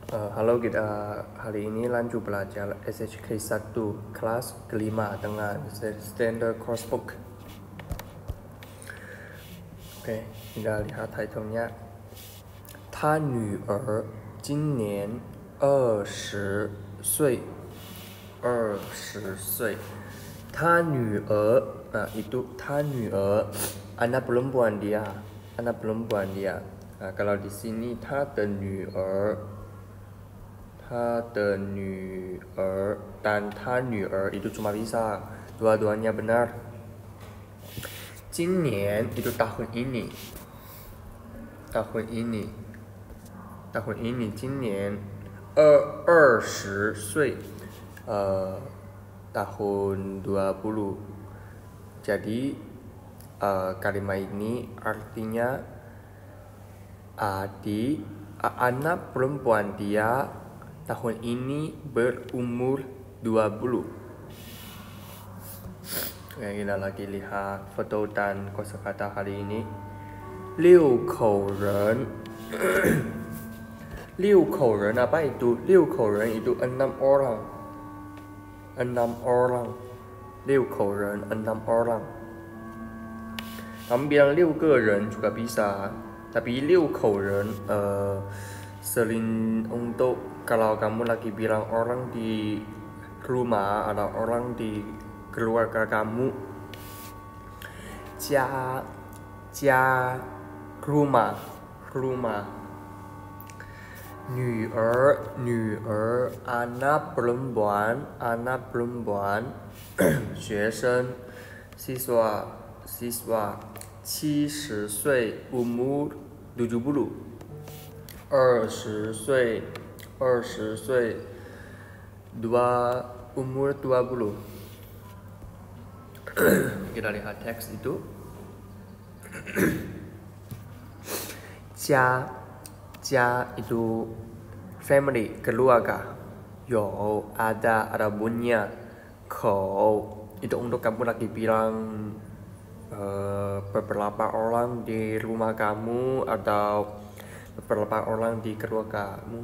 Halo, kita hari ini lanjut belajar SHK 1 kelas kelima dengan Standard Coursebook. Oke, kita lihat title-nya. 他女儿今年20岁。20岁。他女儿，itu 他女儿 anak perempuan dia. Kalau di sini 他的女儿dan 他女儿 itu cuma bisa dua-duanya benar. 今年 itu tahun ini. 今年20岁 tahun 20. Jadi kalimat ini artinya anak perempuan dia tahun ini berumur 20. Oke, kita lagi lihat foto dan kosakata hari ini. 六口人六口人 apa itu? 六口人 itu 6 orang. 六口人 6 orang. Kamu bilang 6个人 juga bisa. Tapi 6口人 sering untuk kalau kamu lagi bilang orang di rumah atau orang di keluarga kamu. 家 rumah. 女儿 anak perempuan 学生 siswa 70 岁 umur 70. 20 岁 umur 20. Kita lihat teks itu. 家 itu family, keluarga. ada punya. 口 itu untuk kamu lagi bilang beberapa orang di rumah kamu atau beberapa orang di keluarga kamu.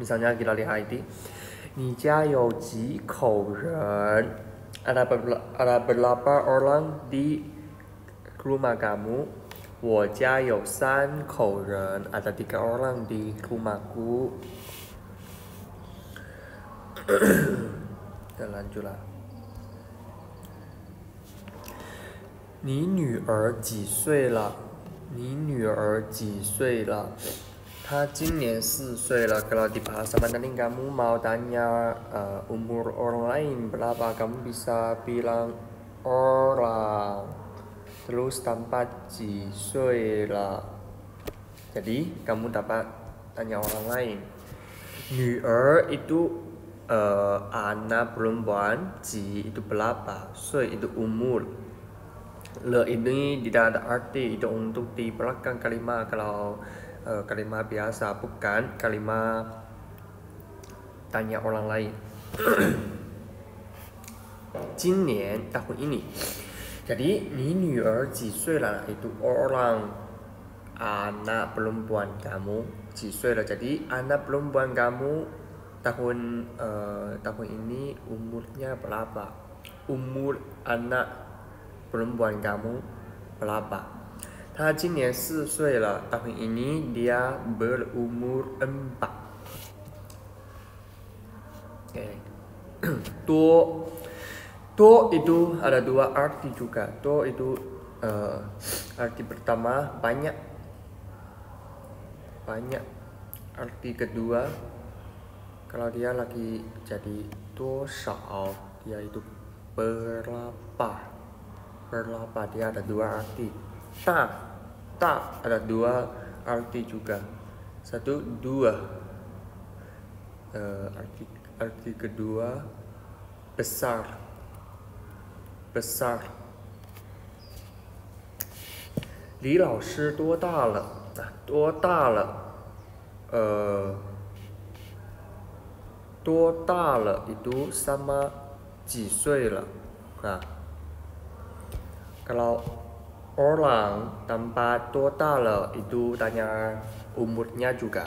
Misalnya kita lihat ini. 你家有几口人? Ada berapa orang di rumah kamu? 我家有3口人. Ada 3 orang di rumahku. Kita lanjutlah. 你女儿几岁了? 你女儿几岁了? 她今年4岁了. Kalau di bahasa Mandarin kamu mau tanya umur orang lain berapa, kamu bisa bilang orang terus tanpa 几岁了. Jadi kamu dapat tanya orang lain. 女儿 itu anak perempuan, 几 itu berapa, 岁 itu umur. Le ini tidak ada arti, itu untuk di belakang kalimat. Kalau kalimat biasa, bukan kalimat tanya orang lain. 今年 tahun ini. Jadi 你女儿几岁了 itu orang anak perempuan kamu 几岁了. Jadi anak perempuan kamu tahun ini umurnya berapa? Umur anak perempuan kamu berapa? 他今年4岁了. Tahun ini dia berumur 4. Okay. 多 itu ada 2 arti juga. 多 itu arti pertama banyak. Arti kedua kalau dia lagi jadi 多少 dia itu berapa. Dia ada 2 arti. 大 ada 2 arti juga. 1, 2. Arti kedua besar. 李老师多大了? 多大了 itu sama 几岁了. Kalau orang tanpa 多大了 itu tanya umurnya juga.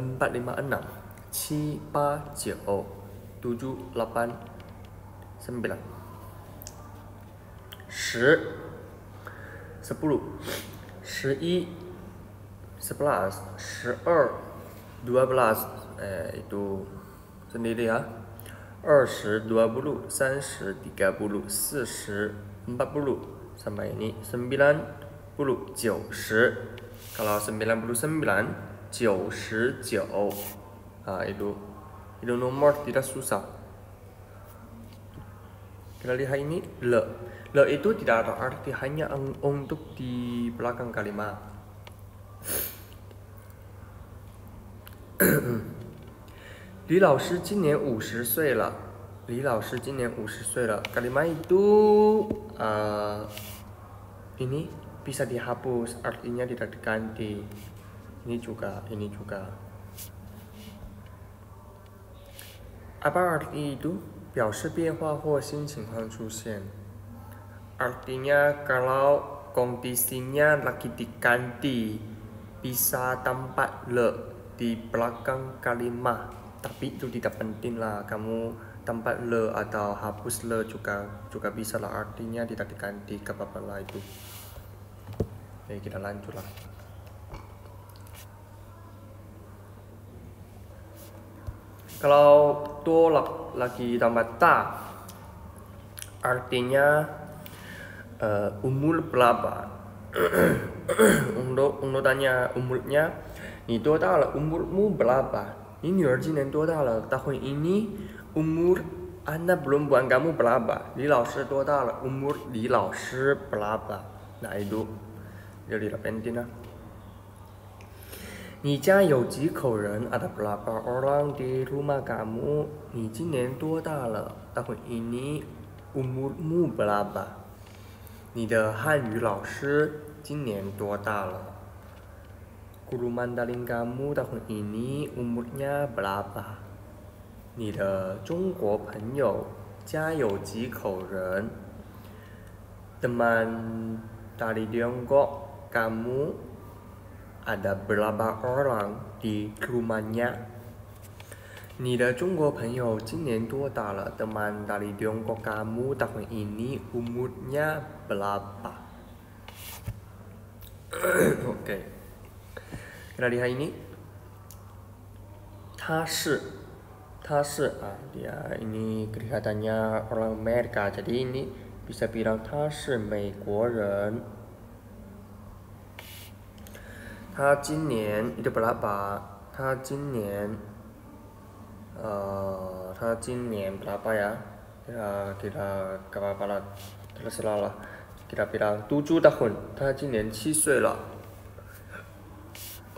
456 789 78 9 10 10 11 11 12 12 itu sendiri ya, 20 20 30 30 40 40 sampai ini 90 90. Kalau 99 99 itu nomor tidak susah. Kita lihat ini le. Le itu tidak ada arti, hanya untuk di belakang kalimat. Li老师今年50岁了。李老师今年50岁了。Kalimat itu ini bisa dihapus, artinya tidak diganti. Ini juga, ini juga. Apa arti itu? 表示变化或新情况出现。Artinya kalau kondisinya lagi diganti, bisa tampak le di belakang kalimat. Tapi itu tidak penting lah, kamu tampak le atau hapus le juga bisa lah, artinya tidak diganti, gak apa-apa lah itu. Oke, kita lanjut lah. Kalau tolak lagi tambah ta, artinya umur berapa? Untuk tanya umurnya, 你多大了？ umurmu berapa? 你女儿今年多大了？ tahun ini umur anak perempuan kamu berapa? 李老师多大了？ umur 李老师 berapa? Nah itu jadi penting lah. 你家有几口人？ ada berapa orang di rumah kamu？ 你今年多大了？ tahun ini umurmu berapa？ 你的汉语老师今年多大了？ Guru Mandarin kamu tahun ini umurnya berapa？ 你的中国朋友家有几口人？ Teman dari Tiongkok kamu ada berapa orang di rumahnya？ 你的中国朋友今年多大了？ Teman dari Tiongkok kamu tahun ini umurnya berapa？ Oke. Kita lihat ini, 他是 dia ini kelihatannya orang Amerika, jadi ini bisa bilang 他是美国人。 他今年 itu berapa? 他今年berapa ya? Kita gak apa-apa lah, terserah lah. Kita bilang 7 tahun. 他今年7岁了。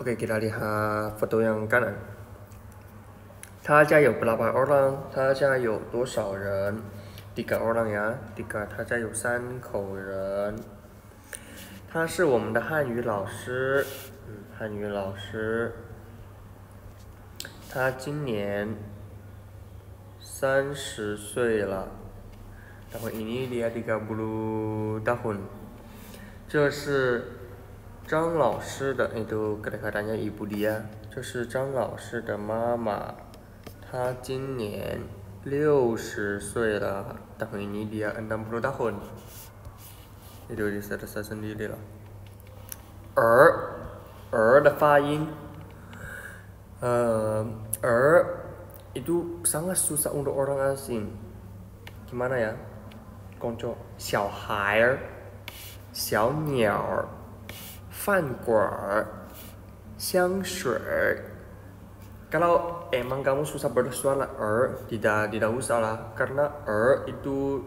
Oke, kita lihat foto yang kanan. 他家有 berapa orang? 他家有多少人？ 3 orang ya, 3. 他家有3口人。 他是我们的汉语老师。汉语老师。 他今年30岁了。 tahun ini dia 30 tahun。 这是张老师的，itu kelihatannya ibu dia， 这是张老师的妈妈，他今年60岁了. Tahun ini dia 60 tahun. Itu bisa rasa sendiri lah. 儿 的发音 itu sangat susah untuk orang asing. Gimana ya? Konco 小孩儿 小鸟 饭馆 香水. Kalau emang kamu susah bersuara tidak usah lah, karena itu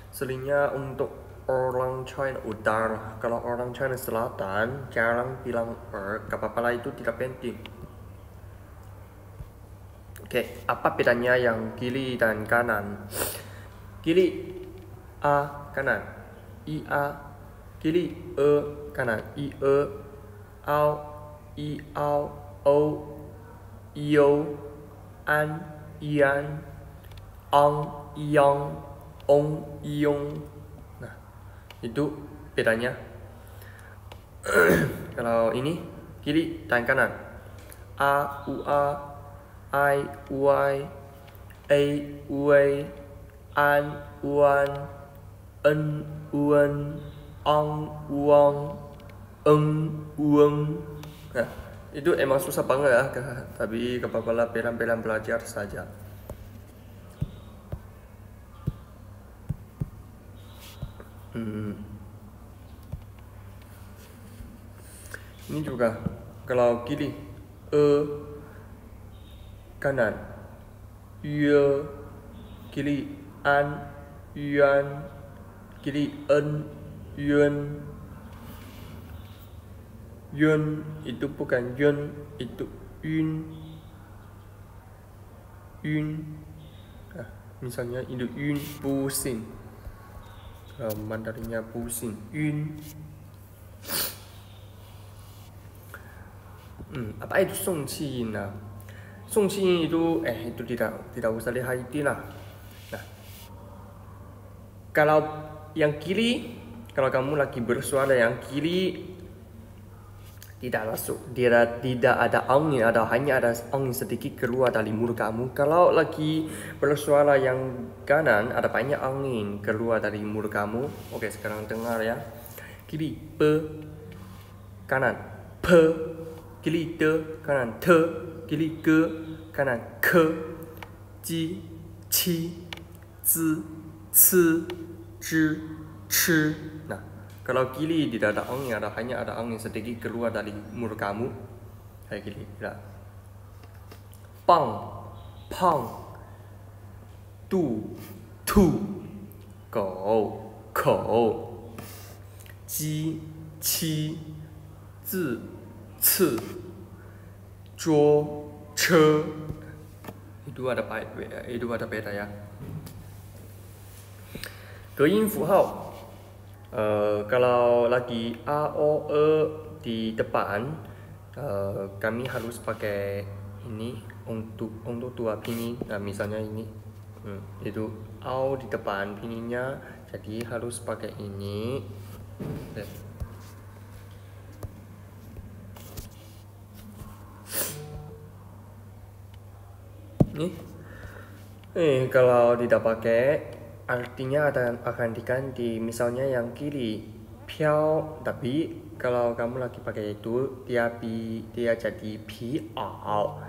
selingnya untuk orang China utara. Kalau orang China selatan jarang bilang gak apa-apa lah, itu tidak penting. Oke, apa bedanya yang kiri dan kanan? Kiri A kanan, I A, kiri E kanan, I E, ao, I ao, o, io, an, ian, ang, iang, ong, iong. Nah, itu bedanya. Kalau ini kiri dan kanan, A, U, A, I, U, I, A, U, A, an, uan, en, uan, ang, uang, eng, ueng. Nah, itu emang susah banget ya, tapi kepala pelan-pelan belajar saja. Ini juga kalau kiri kanan, yue, kiri an, yuan, kiri en, yuan. Yun itu bukan yun, itu yun. Nah, misalnya itu yun pusing. Mandarinnya pusing, yun. Apa itu song qi yin nah? Song qi yin itu tidak usah dihayati lah. Nah, kalau yang kiri, kalau kamu lagi bersuara yang kiri, tidak ada angin, hanya ada angin sedikit keluar dari mulut kamu. Kalau lagi bersuara yang kanan, ada banyak angin keluar dari mulut kamu. Oke, sekarang dengar ya. Kiri pe, kanan pe, kiri te, kanan te, kiri ke, kanan ke, ji, ci, zi, ci, zhi, chi. Nah, kalau kiri tidak ada angin, hanya ada angin sedikit keluar dari mulut kamu. Kayak gini, ya. Pang, pang, tu, kou, ji, qi, zi, ci, zhuo, che. Itu ada beda ya. Geyin fuhao. Kalau lagi A, O, E di depan, kami harus pakai ini untuk dua pinyin. Nah, misalnya ini, itu A di depan pinyinnya, jadi harus pakai ini. Nih, kalau tidak pakai, artinya akan diganti. Misalnya yang kiri piao, tapi kalau kamu lagi pakai itu dia jadi piao.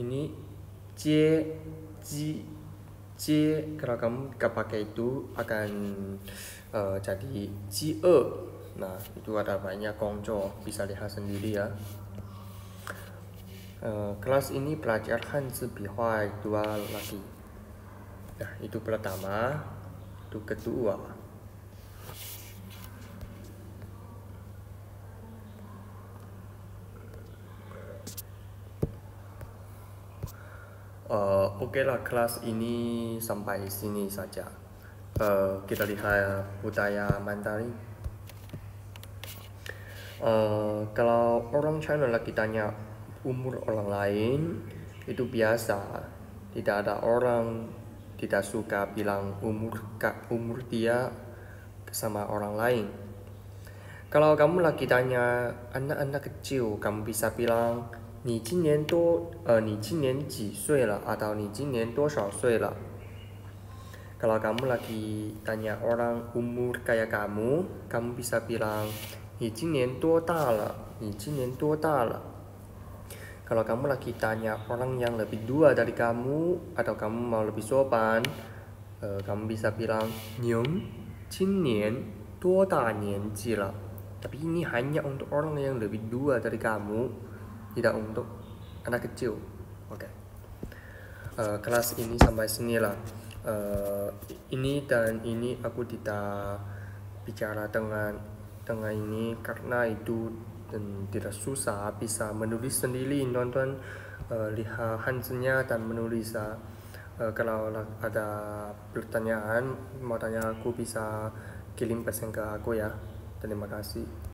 Ini jie, ji, jie. Kalau kamu gak pakai itu akan jadi jie. Nah, itu ada banyak kongco, bisa lihat sendiri ya. Kelas ini belajar Hanzi Bihai 2 lagi. Nah, itu pertama, itu kedua. Oke lah, kelas ini sampai sini saja. Kita lihat budaya Mandarin. Kalau orang China lagi tanya umur orang lain, itu biasa. Tidak ada orang tidak suka bilang umur dia sama orang lain. Kalau kamu lagi tanya anak-anak kecil, kamu bisa bilang 你今年几岁了 atau 你今年多少岁了 kalau kamu lagi tanya orang umur kayak kamu bisa bilang 你今年多大了你今年多大了 kalau kamu lagi tanya orang yang lebih tua dari kamu atau kamu mau lebih sopan kamu bisa bilang 您今年多大年纪了 tapi ini hanya untuk orang yang lebih tua dari kamu, tidak untuk anak kecil. Oke. Kelas ini sampai sini lah. Ini dan ini aku tidak bicara dengan ini karena itu dan tidak susah, bisa menulis sendiri, nonton lihat Hansennya dan menulis. Kalau ada pertanyaan mau tanya aku bisa kirim pesan ke aku ya. Terima kasih.